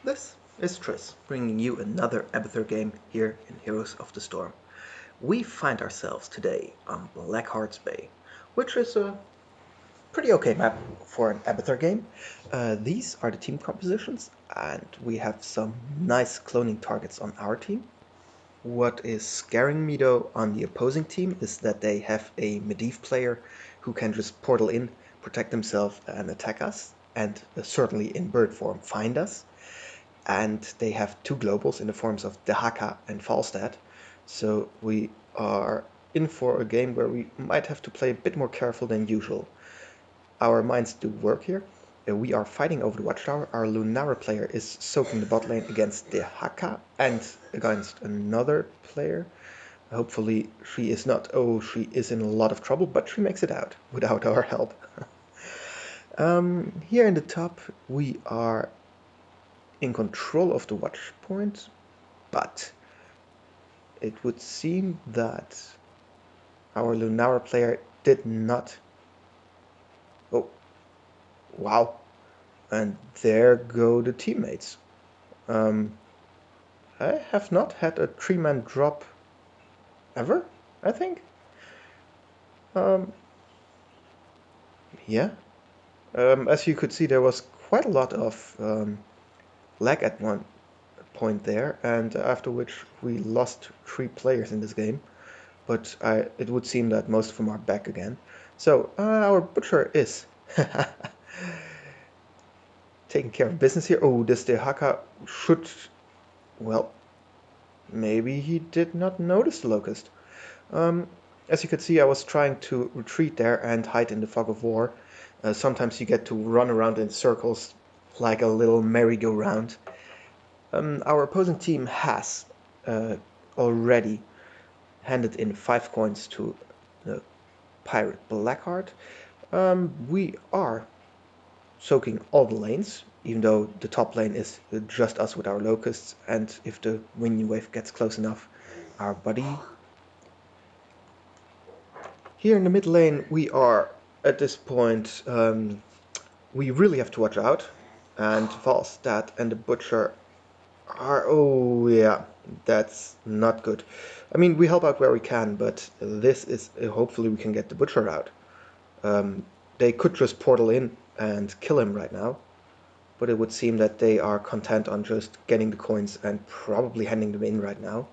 This is Trisss, bringing you another Abathur game here in Heroes of the Storm. We find ourselves today on Blackheart's Bay, which is a pretty okay map for an Abathur game. These are the team compositions, and we have some nice cloning targets on our team. What is scaring me though on the opposing team is that they have a Medivh player who can just portal in, protect himself, and attack us, and certainly in bird form find us. And they have two globals in the forms of Dehaka and Falstad, so we are in for a game where we might have to play a bit more careful than usual. Our minds do work here. We are fighting over the watchtower. Our Lunara player is soaking the bot lane against Dehaka and against another player. Hopefully she is not, she is in a lot of trouble, but she makes it out without our help. Here in the top we are in control of the watch point, but it would seem that our Lunara player did not. Oh, wow. And there go the teammates. I have not had a 3-man drop ever, I think. Yeah. As you could see, there was quite a lot of lag at one point there, and after which we lost 3 players in this game. But it would seem that most of them are back again. So our butcher is taking care of business here. Oh, this Dehaka should, well, maybe he did not notice the locust. As you could see, I was trying to retreat there and hide in the fog of war. Sometimes you get to run around in circles like a little merry-go-round. Our opposing team has already handed in 5 coins to the pirate Blackheart. We are soaking all the lanes, even though the top lane is just us with our locusts, and if the wind wave gets close enough, our buddy. Here in the mid lane we are at this point, we really have to watch out, and Falstad and the Butcher are, oh yeah, that's not good. I mean, we help out where we can, but this is, hopefully we can get the Butcher out. They could just portal in and kill him right now, but it would seem that they are content on just getting the coins and probably handing them in right now.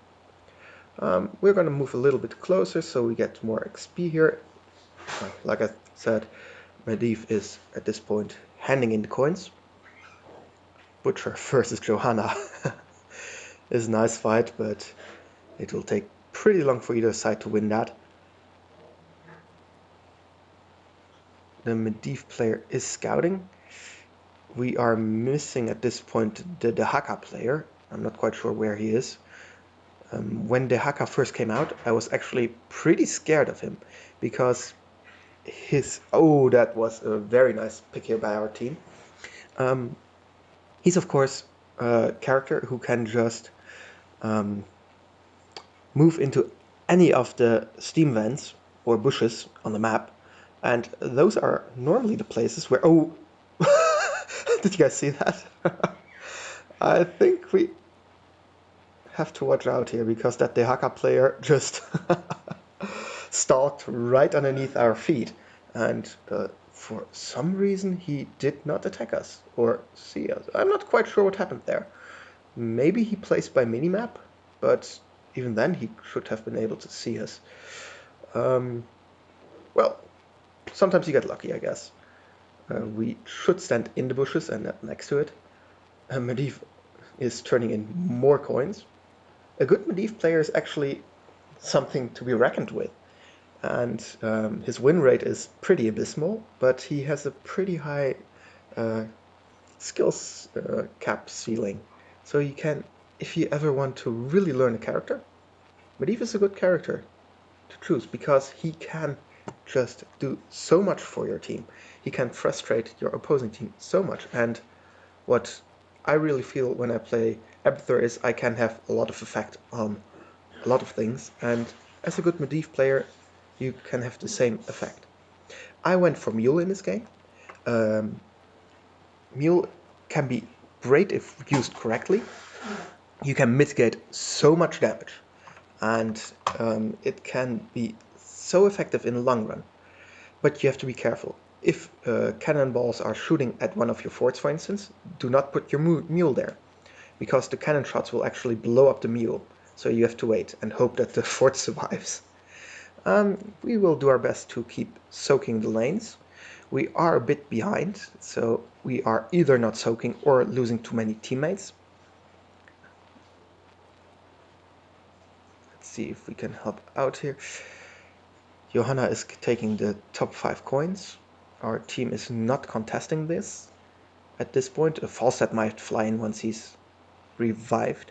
We're going to move a little bit closer so we get more XP here. Like I said, Medivh is at this point handing in the coins. Butcher versus Johanna is a nice fight, but it will take pretty long for either side to win that. The Medivh player is scouting. We are missing at this point the Dehaka player. I'm not quite sure where he is. When Dehaka first came out, I was actually pretty scared of him because his... Oh, that was a very nice pick here by our team. He's of course a character who can just move into any of the steam vents or bushes on the map, and those are normally the places where... Oh, did you guys see that? I think we have to watch out here because that Dehaka player just stalked right underneath our feet, and for some reason he did not attack us or see us. I'm not quite sure what happened there. Maybe he plays by minimap, but even then he should have been able to see us. Well, sometimes you get lucky, I guess. We should stand in the bushes and not next to it. Medivh is turning in more coins. A good Medivh player is actually something to be reckoned with, and his win rate is pretty abysmal, but he has a pretty high skills cap ceiling. So you can, if you ever want to really learn a character, Medivh is a good character to choose because he can just do so much for your team. He can frustrate your opposing team so much, and what I really feel when I play Abathur is I can have a lot of effect on a lot of things, and as a good Medivh player you can have the same effect. I went for Mule in this game. Mule can be great if used correctly. You can mitigate so much damage, and it can be so effective in the long run. But you have to be careful. If cannonballs are shooting at one of your forts, for instance, do not put your mule there, because the cannon shots will actually blow up the mule. So you have to wait and hope that the fort survives. We will do our best to keep soaking the lanes. We are a bit behind, so we are either not soaking or losing too many teammates. Let's see if we can help out here. Johanna is taking the top 5 coins. Our team is not contesting this at this point. A Falstad might fly in once he's revived.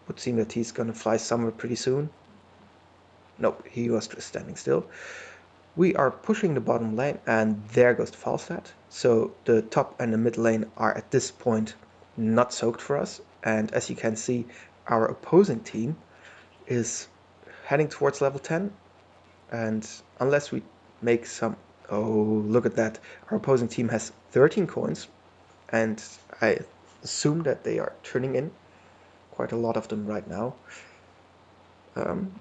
Would seem that he's gonna fly somewhere pretty soon. Nope, he was just standing still. We are pushing the bottom lane, and there goes the Falstad. So the top and the mid lane are at this point not soaked for us. And as you can see, our opposing team is heading towards level 10. And unless we make some... Oh, look at that. Our opposing team has 13 coins. And I assume that they are turning in quite a lot of them right now.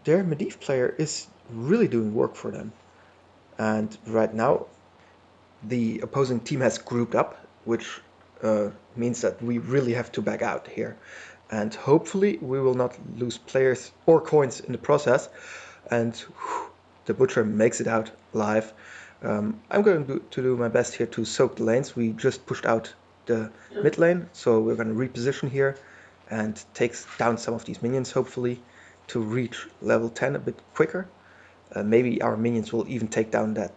Their Medivh player is really doing work for them. And right now, the opposing team has grouped up, which means that we really have to back out here. And hopefully we will not lose players or coins in the process. And whew, the Butcher makes it out alive. I'm going to do my best here to soak the lanes. We just pushed out the mid lane, so we're going to reposition here and take down some of these minions, hopefully, to reach level 10 a bit quicker. Maybe our minions will even take down that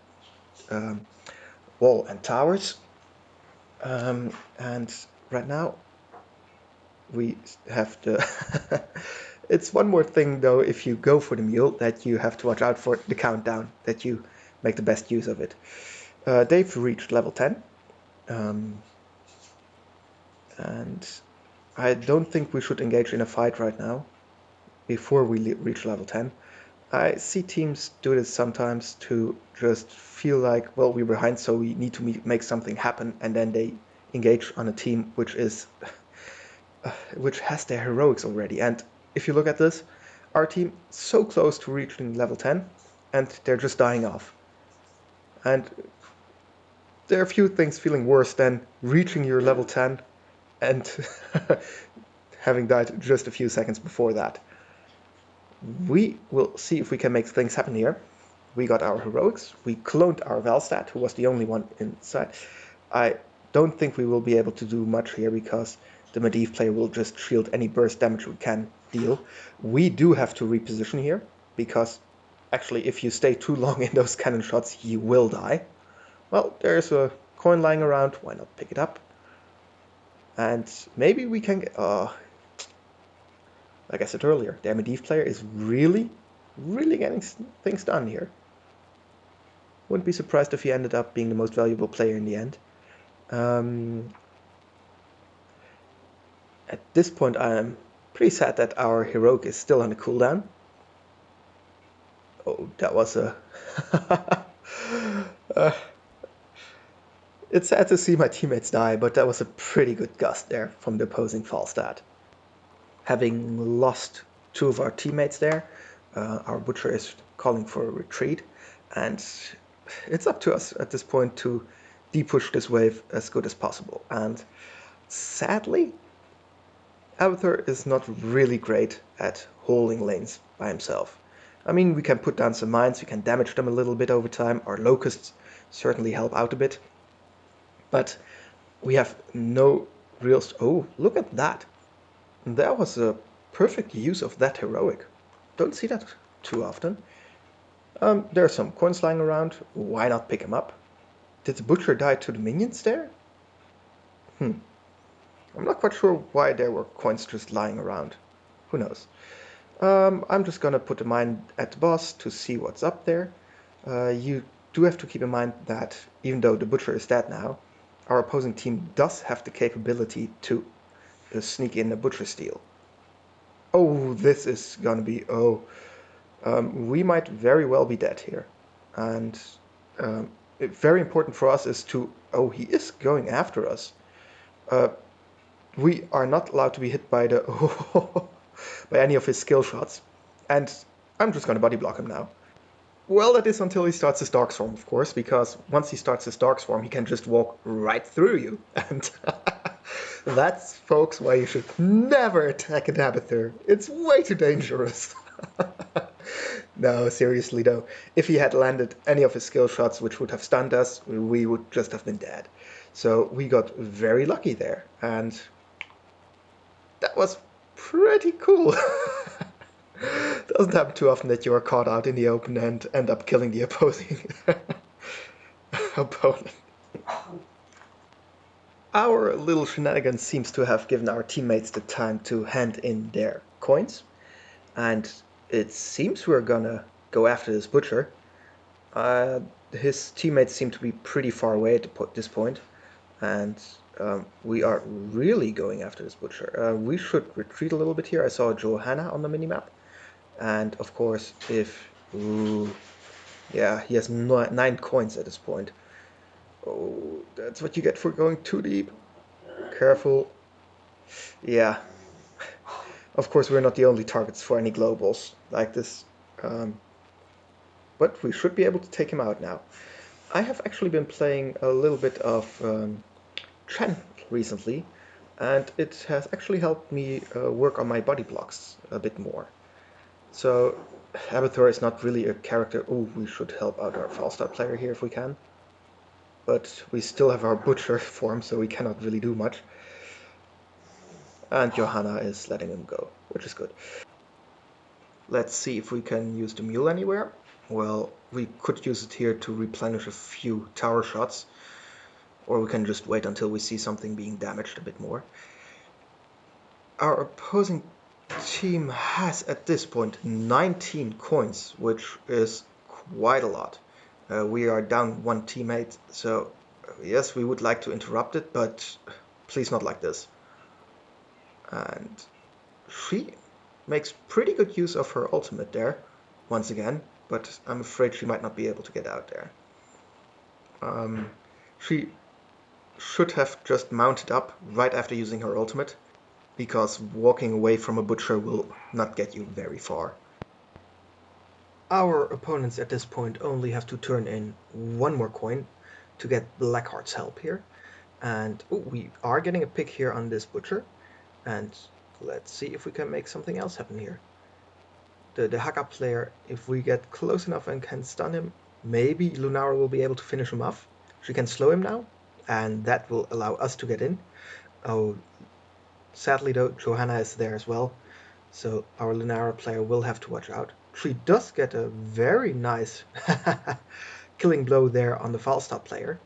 wall and towers. And right now we have the... It's one more thing though, if you go for the mule, that you have to watch out for the countdown, that you make the best use of it. They've reached level 10. And I don't think we should engage in a fight right now before we reach level 10. I see teams do this sometimes to just feel like, well, we're behind, so we need to make something happen, and then they engage on a team which is which has their heroics already. And if you look at this, our team so close to reaching level 10, and they're just dying off. And there are a few things feeling worse than reaching your level 10 and having died just a few seconds before that. We will see if we can make things happen here. We got our heroics. We cloned our Valstad, who was the only one inside. I don't think we will be able to do much here because the Medivh player will just shield any burst damage we can deal. We do have to reposition here because actually if you stay too long in those cannon shots, you will die. Well, there's a coin lying around. Why not pick it up? And maybe we can get... like I said earlier, the Medivh player is really getting things done here. Wouldn't be surprised if he ended up being the most valuable player in the end. At this point, I'm pretty sad that our heroic is still on a cooldown. Oh, that was a... It's sad to see my teammates die, but that was a pretty good gust there from the opposing Falstad. Having lost 2 of our teammates there, our Butcher is calling for a retreat, and it's up to us at this point to de-push this wave as good as possible. And sadly, Abathur is not really great at holding lanes by himself. I mean, we can put down some mines, we can damage them a little bit over time, our locusts certainly help out a bit, but we have no real... Oh, look at that! That was a perfect use of that heroic. Don't see that too often. There are some coins lying around. Why not pick them up? Did the Butcher die to the minions there? I'm not quite sure why there were coins just lying around. Who knows? I'm just gonna put a mine at the boss to see what's up there. You do have to keep in mind that even though the Butcher is dead now, our opposing team does have the capability to sneak in a Butcher steal. Oh, this is gonna be... Oh, we might very well be dead here. And very important for us is to... Oh, he is going after us. Uh, we are not allowed to be hit by the by any of his skill shots, and I'm just gonna body block him now. Well, that is until he starts his Dark Swarm, of course, because once he starts his Dark Swarm, he can just walk right through you. And that's, folks, why you should never attack an Abathur. It's way too dangerous. No, seriously though, if he had landed any of his skill shots which would have stunned us, we would just have been dead. So we got very lucky there, and that was pretty cool. Doesn't happen too often that you are caught out in the open and end up killing the opposing opponent. Our little shenanigans seems to have given our teammates the time to hand in their coins, and it seems we're gonna go after this butcher. His teammates seem to be pretty far away at this point, and we are really going after this butcher. We should retreat a little bit here. I saw Johanna on the minimap, and of course, if... Ooh, yeah, he has 9 coins at this point. Oh, that's what you get for going too deep. Careful. Yeah. Of course, we're not the only targets for any globals like this. But we should be able to take him out now. I have actually been playing a little bit of Chen recently, and it has actually helped me work on my body blocks a bit more. So Abathur is not really a character... Oh, we should help out our Falstad player here if we can. But we still have our Butcher form, so we cannot really do much. And Johanna is letting him go, which is good. Let's see if we can use the mule anywhere. Well, we could use it here to replenish a few tower shots, or we can just wait until we see something being damaged a bit more. Our opposing team has at this point 19 coins, which is quite a lot. We are down 1 teammate, so yes, we would like to interrupt it, but please not like this. And she makes pretty good use of her ultimate there, once again, but I'm afraid she might not be able to get out there. She should have just mounted up right after using her ultimate, because walking away from a butcher will not get you very far. Our opponents at this point only have to turn in 1 more coin to get Blackheart's help here. And we are getting a pick here on this butcher, and let's see if we can make something else happen here. The Haka player, if we get close enough and can stun him, maybe Lunara will be able to finish him off. She can slow him now, and that will allow us to get in. Oh, sadly though, Johanna is there as well, so our Lunara player will have to watch out. She does get a very nice killing blow there on the Falstad player.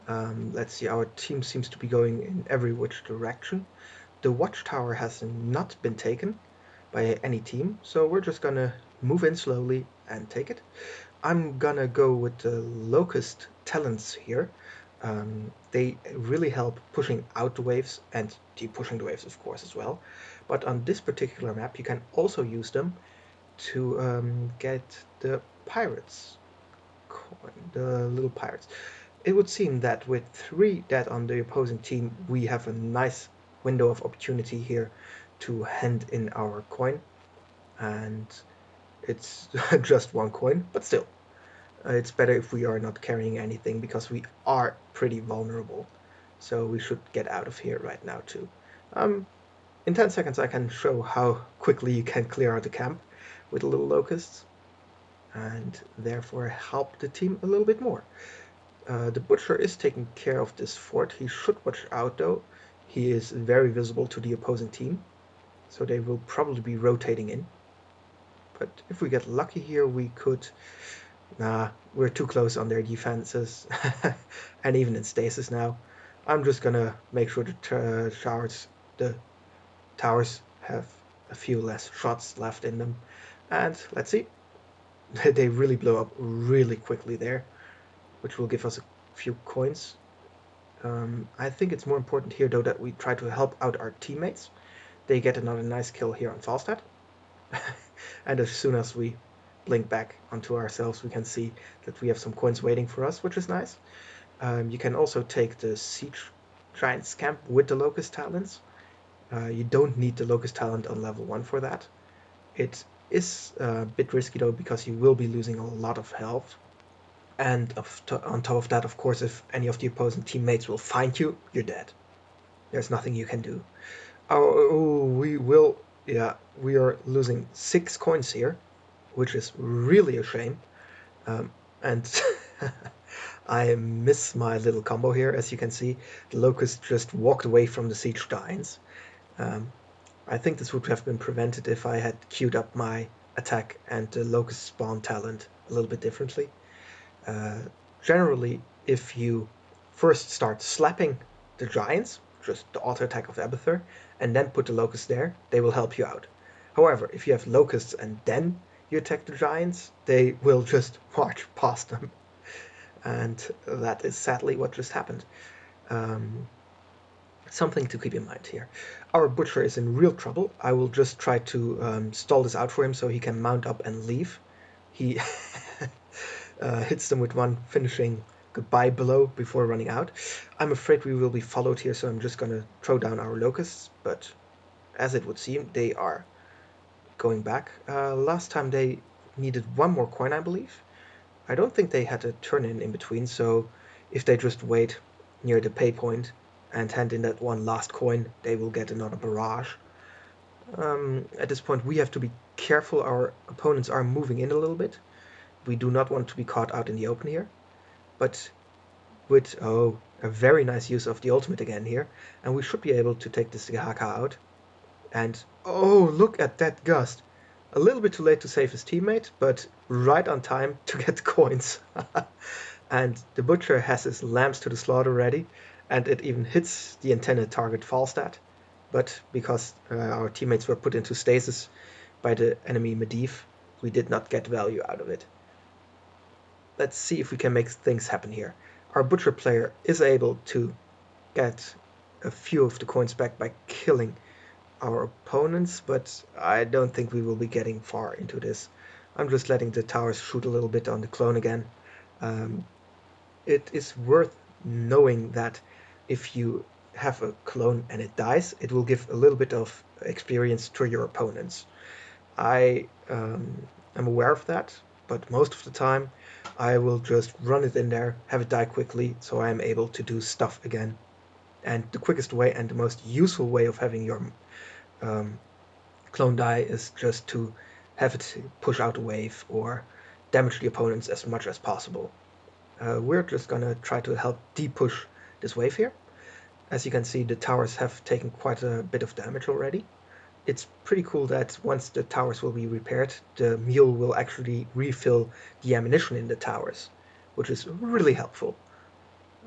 Let's see, our team seems to be going in every which direction. The watchtower has not been taken by any team, so we're just gonna move in slowly and take it. I'm gonna go with the Locust talents here. They really help pushing out the waves and pushing the waves, of course, as well. But on this particular map, you can also use them to get the pirates coin, the little pirates. It would seem that with 3 dead on the opposing team, we have a nice window of opportunity here to hand in our coin, and it's just 1 coin, but still. It's better if we are not carrying anything, because we are pretty vulnerable. So we should get out of here right now too. In 10 seconds I can show how quickly you can clear out the camp with little locusts, and therefore help the team a little bit more. The butcher is taking care of this fort. He should watch out though. He is very visible to the opposing team, so they will probably be rotating in. But if we get lucky here, we could... Nah, we're too close on their defenses, and even in stasis now. I'm just gonna make sure the towers have a few less shots left in them. And let's see. They really blow up really quickly there, which will give us a few coins. I think it's more important here though that we try to help out our teammates. They get another nice kill here on Falstad. And as soon as we blink back onto ourselves, we can see that we have some coins waiting for us, which is nice. You can also take the siege Giant Scamp with the Locust Talents. You don't need the Locust Talent on level 1 for that. It is a bit risky though, because you will be losing a lot of health. And on top of that, of course, if any of the opposing teammates will find you, you're dead. There's nothing you can do. We are losing 6 coins here, which is really a shame. And I miss my little combo here. As you can see, the Locust just walked away from the Siege Giants. I think this would have been prevented if I had queued up my attack and the Locust spawn talent a little bit differently. Generally, if you first start slapping the Giants, just the auto attack of Abathur, and then put the Locusts there, they will help you out. However, if you have Locusts and then you attack the Giants, they will just march past them. And that is sadly what just happened. Something to keep in mind here. Our Butcher is in real trouble. I will just try to stall this out for him so he can mount up and leave. He hits them with one finishing goodbye blow before running out. I'm afraid we will be followed here, so I'm just going to throw down our Locusts, but as it would seem, they are going back. Last time they needed one more coin, I believe. I don't think they had a turn-in between, so if they just wait near the pay point and hand in that one last coin, they will get another barrage. At this point, we have to be careful. Our opponents are moving in a little bit. We do not want to be caught out in the open here. But with, a very nice use of the ultimate again here, and we should be able to take this Haka out. And, oh, look at that Gust. A little bit too late to save his teammate, but right on time to get the coins. And the Butcher has his lambs to the slaughter ready, and it even hits the intended target Falstad. But because our teammates were put into stasis by the enemy Medivh, we did not get value out of it. Let's see if we can make things happen here. Our Butcher player is able to get a few of the coins back by killing our opponents, but I don't think we will be getting far into this. I'm just letting the towers shoot a little bit on the clone again. It is worth knowing that if you have a clone and it dies, it will give a little bit of experience to your opponents. I am aware of that, but most of the time I will just run it in there, have it die quickly, so I am able to do stuff again. And the quickest way and the most useful way of having your clone die is just to have it push out a wave or damage the opponents as much as possible. We're just gonna try to help de-push this wave here. As you can see, the towers have taken quite a bit of damage already. It's pretty cool that once the towers will be repaired, the mule will actually refill the ammunition in the towers, which is really helpful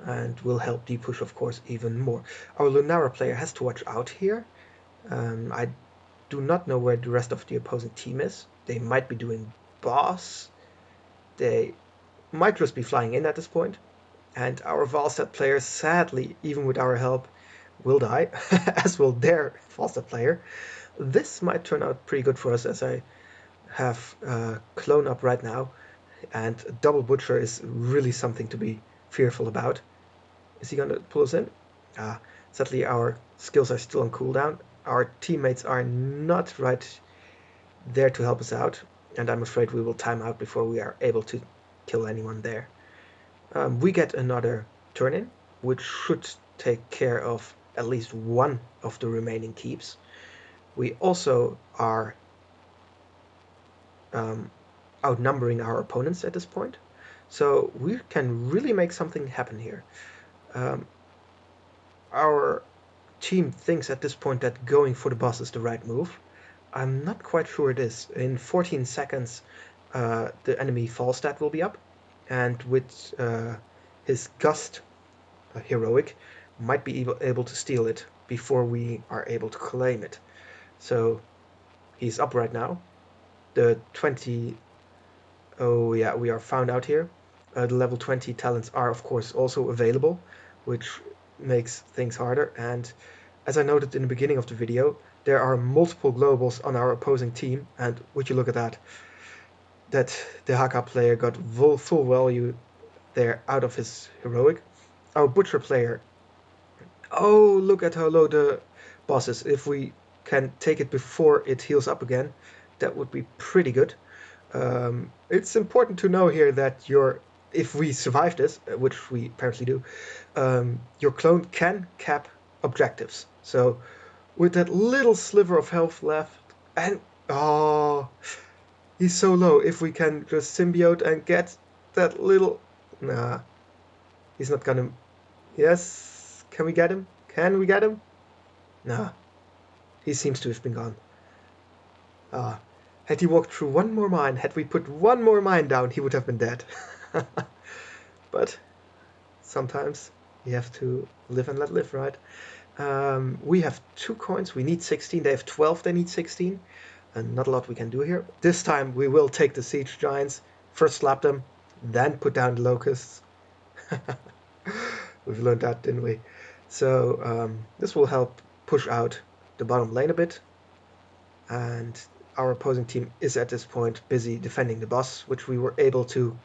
and will help de-push, of course, even more. Our Lunara player has to watch out here. I do not know where the rest of the opposing team is. They might be doing boss. They might just be flying in at this point. And our Valstad player, sadly, even with our help, will die, as will their Valstad player. This might turn out pretty good for us, as I have clone up right now, and a double Butcher is really something to be fearful about. Is he going to pull us in? Sadly, our skills are still on cooldown. Our teammates are not right there to help us out, and I'm afraid we will time out before we are able to kill anyone there. We get another turn-in, which should take care of at least one of the remaining keeps. We also are outnumbering our opponents at this point, so we can really make something happen here. Our team thinks at this point that going for the boss is the right move. I'm not quite sure it is. In 14 seconds, the enemy Falstad will be up, and with his Gust heroic, might be able to steal it before we are able to claim it. So he's up right now. The 20... Oh yeah, we are found out here. The level 20 talents are of course also available, which makes things harder. And as I noted in the beginning of the video, there are multiple globals on our opposing team, and would you look at that, the Haka player got full value there out of his heroic. Our Butcher player Oh, look at how low the boss is. If we can take it before it heals up again, that would be pretty good. It's important to know here that if we survive this, which we apparently do, your clone can cap objectives. So with that little sliver of health left, and oh, he's so low. If we can just symbiote and get that little, nah, he's not gonna. Yes, can we get him? Can we get him? Nah, he seems to have been gone. Ah, had he walked through one more mine, had we put one more mine down, he would have been dead. But sometimes you have to live and let live, right? We have 2 coins. We need 16. They have 12. They need 16. And not a lot we can do here. This time we will take the siege giants. First slap them, then put down the locusts. We've learned that, didn't we? So this will help push out the bottom lane a bit. And our opposing team is at this point busy defending the boss, which we were able to,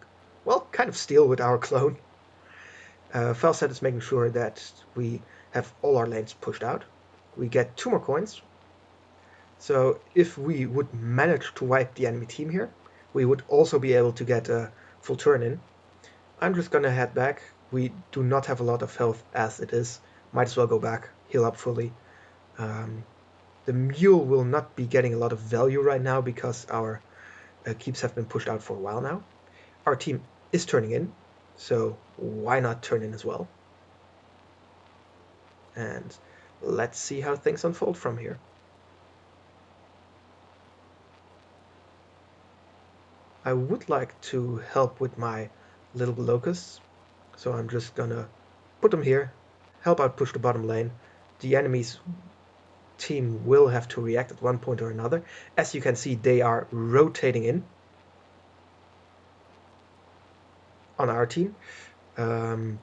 well, kind of steal with our clone. Felset is making sure that we have all our lanes pushed out. We get 2 more coins. So if we would manage to wipe the enemy team here, we would also be able to get a full turn in. I'm just gonna head back. We do not have a lot of health as it is. Might as well go back, heal up fully. The mule will not be getting a lot of value right now because our keeps have been pushed out for a while now. Our team is turning in, so why not turn in as well? And let's see how things unfold from here. I would like to help with my little locusts, so I'm just gonna put them here, help out push the bottom lane. The enemy's team will have to react at one point or another. As you can see, they are rotating in on our team. Lunara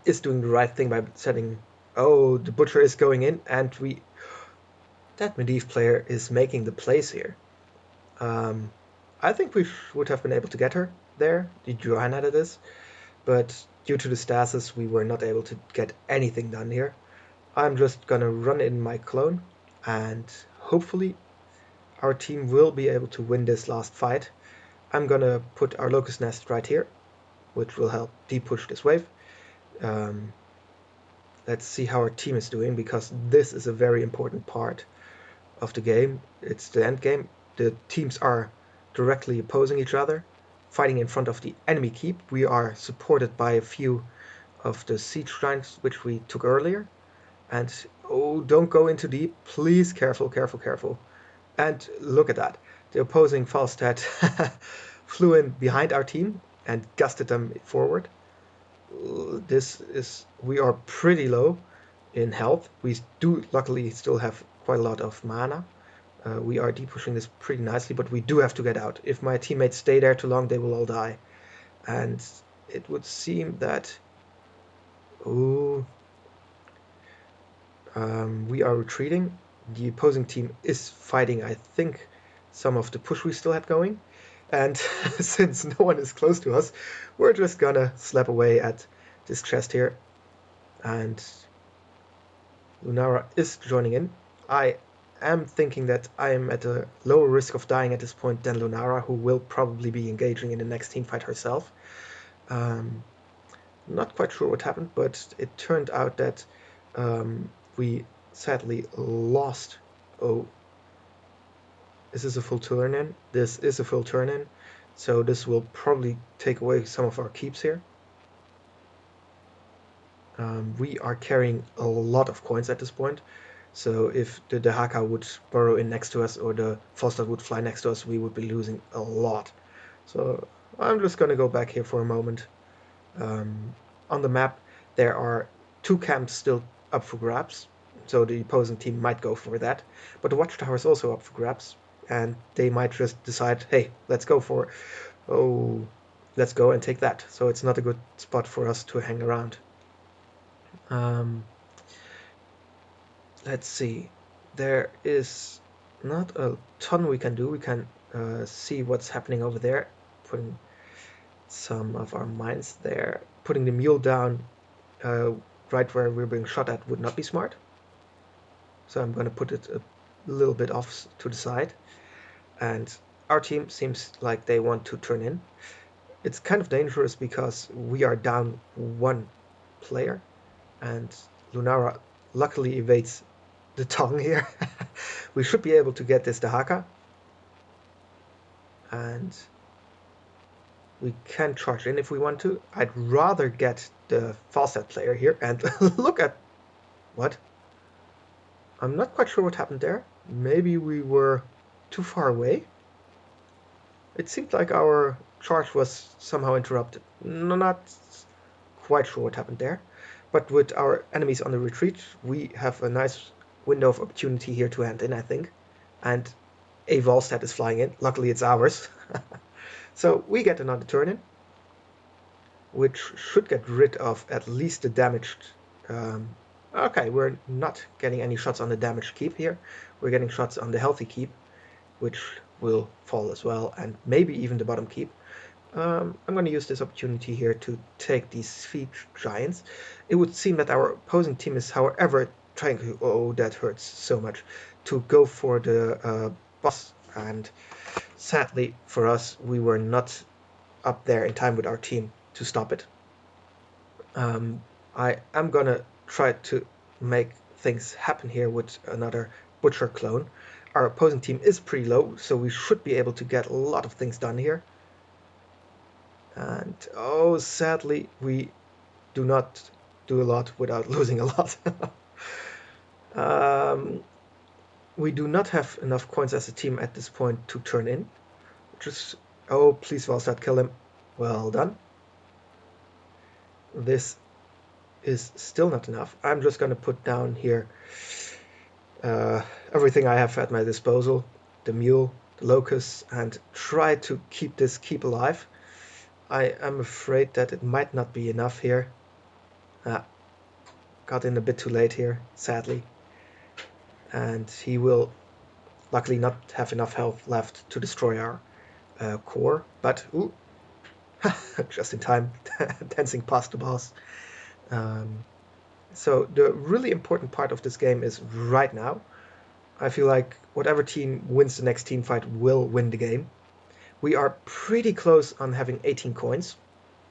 is doing the right thing by setting... Oh, the Butcher is going in, and that Medivh player is making the plays here. I think we would have been able to get her there, the Johanna that is, but due to the stasis we were not able to get anything done here. I'm just gonna run in my clone, and hopefully our team will be able to win this last fight. I'm gonna put our Locust Nest right here, which will help de-push this wave. Let's see how our team is doing, because this is a very important part of the game. It's the end game. The teams are directly opposing each other, fighting in front of the enemy keep. We are supported by a few of the siege giants which we took earlier. And oh, don't go into deep, please. Careful, careful, careful. And look at that. The opposing Falstad flew in behind our team and gusted them forward. We are pretty low in health. We do luckily still have quite a lot of mana. We are de-pushing this pretty nicely, but we do have to get out. If my teammates stay there too long, they will all die. And it would seem that... Ooh, we are retreating. The opposing team is fighting, I think, some of the push we still had going. And since no one is close to us, we're just gonna slap away at this chest here. And Lunara is joining in. I am thinking that I am at a lower risk of dying at this point than Lunara, who will probably be engaging in the next team fight herself. Not quite sure what happened, but it turned out that we sadly lost. Oh, is this a full turn in? This is a full turn in, so this will probably take away some of our keeps here. We are carrying a lot of coins at this point, so if the Dahaka would burrow in next to us or the Foster would fly next to us, we would be losing a lot. So I'm just gonna go back here for a moment. On the map, there are 2 camps still up for grabs, so the opposing team might go for that. But the watchtower is also up for grabs, and they might just decide, hey, let's go let's go and take that. So it's not a good spot for us to hang around. Let's see. There is not a ton we can do. We can see what's happening over there, putting some of our mines there, putting the mule down right where we're being shot at would not be smart. So I'm going to put it a little bit off to the side. And our team seems like they want to turn in. It's kind of dangerous because we are down one player, and Lunara luckily evades the tongue here. We should be able to get this Dahaka, and we can charge in if we want to. I'd rather get the Falstad player here, and look at what? I'm not quite sure what happened there. Maybe we were too far away? It seemed like our charge was somehow interrupted. Not quite sure what happened there. But with our enemies on the retreat, we have a nice window of opportunity here to hand in, I think. And a Volstead is flying in. Luckily, it's ours. So we get another turn in, which should get rid of at least the damaged... okay, we're not getting any shots on the damaged keep here. We're getting shots on the healthy keep, which will fall as well, and maybe even the bottom keep. I'm going to use this opportunity here to take these siege giants. It would seem that our opposing team is, however, trying to... Oh, that hurts so much. To go for the boss, and sadly for us, we were not up there in time with our team to stop it. I am going to try to make things happen here with another Butcher clone. Our opposing team is pretty low, so we should be able to get a lot of things done here. And oh, sadly, we do not do a lot without losing a lot. We do not have enough coins as a team at this point to turn in. Just, oh, please, Valstad, kill him. Well done. This is still not enough. I'm just going to put down here everything I have at my disposal. The mule, the locust, and try to keep this keep alive. I am afraid that it might not be enough here. Got in a bit too late here, sadly. And he will luckily not have enough health left to destroy our core. But, ooh, just in time, dancing past the boss. So the really important part of this game is right now. I feel like whatever team wins the next team fight will win the game. We are pretty close on having 18 coins,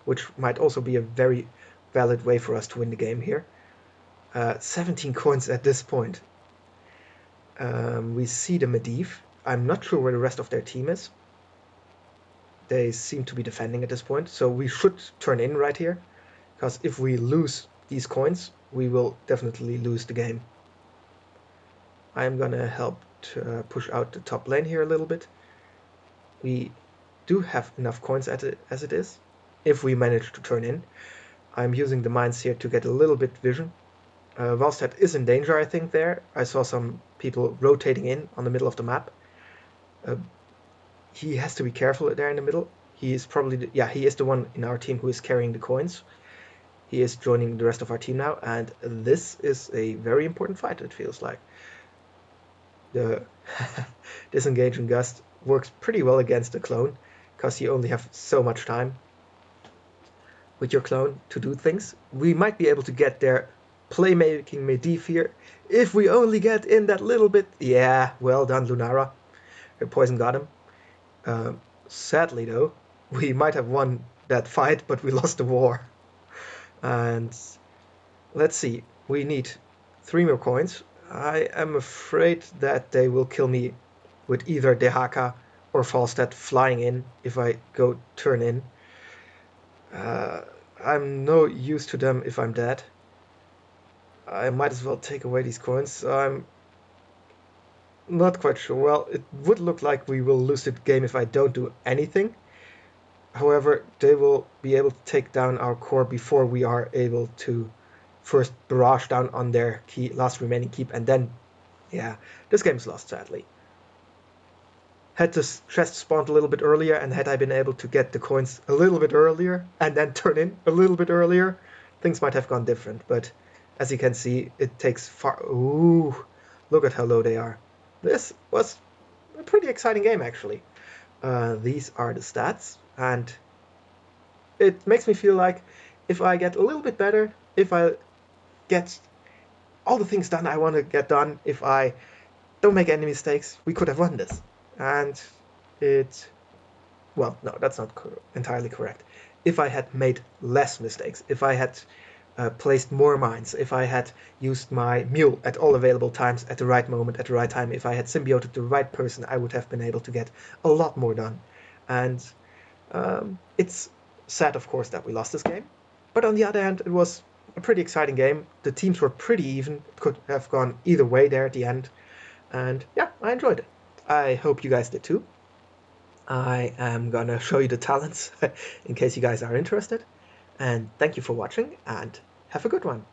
which might also be a very valid way for us to win the game here. 17 coins at this point. We see the Medivh. I'm not sure where the rest of their team is. They seem to be defending at this point, so we should turn in right here, because if we lose these coins, we will definitely lose the game. I'm gonna help to push out the top lane here a little bit. We do have enough coins as it is, if we manage to turn in. I'm using the mines here to get a little bit vision. Valstad is in danger, I think, there. I saw some people rotating in on the middle of the map. He has to be careful there in the middle. He is probably, he is the one in our team who is carrying the coins. He is joining the rest of our team now, and this is a very important fight, it feels like. The disengaging gust works pretty well against the clone, because you only have so much time with your clone to do things. We might be able to get their playmaking Medivh here, if we only get in that little bit. Yeah, well done, Lunara. Her poison got him. Sadly, though, we might have won that fight, but we lost the war. And let's see, we need 3 more coins. I am afraid that they will kill me with either Dehaka or Falstad flying in if I go turn in. I'm no use to them if I'm dead. I might as well take away these coins, so I'm not quite sure. Well, it would look like we will lose the game if I don't do anything. However, they will be able to take down our core before we are able to first barrage down on their last remaining keep, and then, yeah, this game is lost, sadly. Had this chest spawned a little bit earlier, and had I been able to get the coins a little bit earlier, and then turn in a little bit earlier, things might have gone different, but as you can see, it takes far... Ooh, look at how low they are. This was a pretty exciting game, actually. These are the stats, and it makes me feel like if I get a little bit better, if I get all the things done I want to get done, if I don't make any mistakes, we could have won this. And it, well, no, that's not entirely correct. If I had made less mistakes, if I had placed more mines, if I had used my mule at all available times at the right moment, at the right time, if I had symbioted the right person, I would have been able to get a lot more done. And it's sad, of course, that we lost this game. But on the other hand, it was a pretty exciting game. The teams were pretty even. It could have gone either way there at the end. And yeah, I enjoyed it. I hope you guys did too. I am gonna show you the talents in case you guys are interested. And thank you for watching, and have a good one.